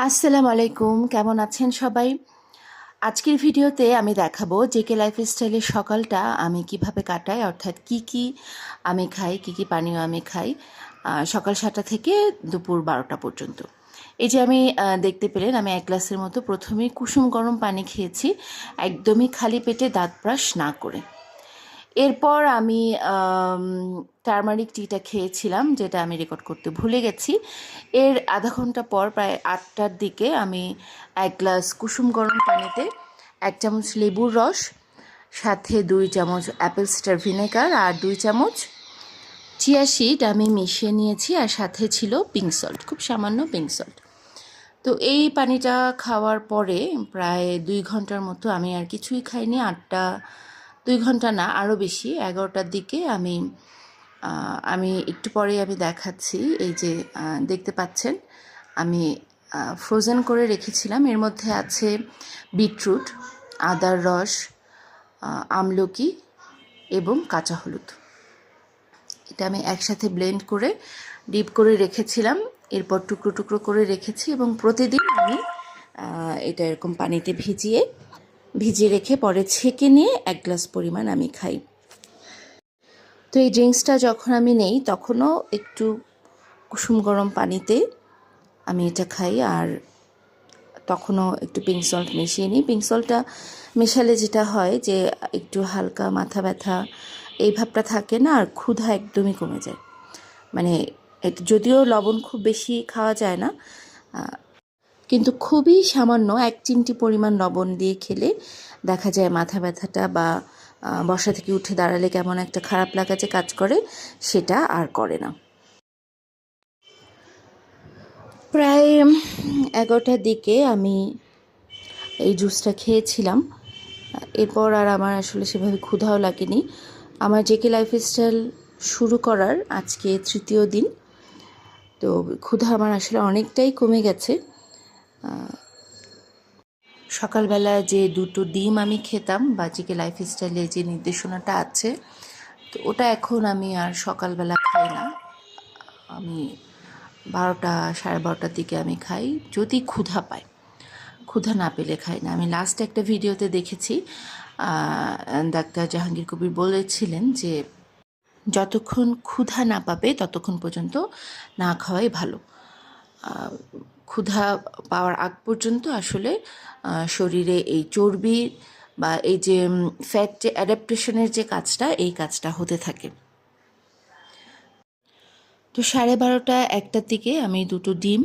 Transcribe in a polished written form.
আসসালামু আলাইকুম, কেমন আছেন সবাই? আজকের ভিডিওতে আমি দেখাবো জেকে লাইফস্টাইলের সকালটা আমি কিভাবে কাটাই, অর্থাৎ কি আমি খাই, কি পানীয় আমি খাই সকাল 7টা থেকে দুপুর 12টা পর্যন্ত। এই যে আমি দেখতে পেলেন আমি 1 গ্লাসের মতো প্রথমেই কুসুম গরম পানি খেয়েছি, একদমই খালি পেটে দাঁত ব্রাশ না করে। এরপর আমি টারমারিক টিটা খেয়েছিলাম, যেটা আমি রেকর্ড করতে ভুলে গেছি। এর আধা ঘন্টা পর প্রায় 8টার দিকে আমি 1 গ্লাস কুসুম গরম পানিতে 1 চামচ লেবুর রস, সাথে 2 চামচ অ্যাপেল সিডার ভিনেগার আর 2 চামচ চিয়া সিড আমি মিশিয়ে নিয়েছি, আর সাথে ছিল পিঙ্ক সল্ট, খুব সামান্য পিঙ্ক সল্ট। তো এই পানিটা খাওয়ার পরে প্রায় 2 ঘন্টার মতো আমি আর কিছুই খাইনি। 2 ঘন্টা না, আরও বেশি, 11টার দিকে আমি একটু পরেই আমি দেখাচ্ছি। এই যে দেখতে পাচ্ছেন আমি ফ্রোজেন করে রেখেছিলাম। এর মধ্যে আছে বিটরুট, আদার রস, আমলকি এবং কাঁচা হলুদ। এটা আমি একসাথে ব্লেন্ড করে ডিপ করে রেখেছিলাম, এরপর টুকরো টুকরো করে রেখেছি এবং প্রতিদিন আমি এটা এরকম পানিতে ভিজিয়ে রেখে পরে ছেঁকে নিয়ে 1 গ্লাস পরিমাণ আমি খাই। তো এই ড্রিঙ্কসটা যখন আমি নেই তখনও একটু কুসুম গরম পানিতে আমি এটা খাই, আর তখনও একটু পিঙ্ক সল্ট মিশিয়ে নিই। পিঙ্ক সল্টটা মেশালে যেটা হয় যে একটু হালকা মাথা ব্যথা এই ভাবটা থাকে না, আর ক্ষুধা একদমই কমে যায়। মানে এটা যদিও লবণ খুব বেশি খাওয়া যায় না, কিন্তু খুবই সামান্য 1 চিমটি পরিমাণ লবণ দিয়ে খেলে দেখা যায় মাথা ব্যথাটা বা বসা থেকে উঠে দাঁড়ালে কেমন একটা খারাপ লাগা যে কাজ করে, সেটা আর করে না। প্রায় 11টার দিকে আমি এই জুসটা খেয়েছিলাম। এরপর আর আমার আসলে সেভাবে ক্ষুধাও লাগেনি। আমার জেকে লাইফস্টাইল শুরু করার আজকে 3য় দিন। তো ক্ষুধা আমার আসলে অনেকটাই কমে গেছে। সকালবেলা যে 2টো ডিম আমি খেতাম বা জেকে লাইফস্টাইলে যে নির্দেশনাটা আছে, তো ওটা এখন আমি আর সকালবেলা খাই না। আমি 12টা 12:30টার দিকে আমি খাই, যদি ক্ষুধা পাই। ক্ষুধা না পেলে খাই না। আমি লাস্ট একটা ভিডিওতে দেখেছি ডাক্তার জাহাঙ্গীর কবির বলেছিলেন যে যতক্ষণ ক্ষুধা না পাবে ততক্ষণ পর্যন্ত না খাওয়াই ভালো। ক্ষুধা পাওয়ার আগ পর্যন্ত আসলে শরীরে এই চর্বি বা এই যে ফ্যাট যে অ্যাডাপ্টেশনের যে কাজটা, এই কাজটা হতে থাকে। তো 12:30 1টার দিকে আমি 2টো ডিম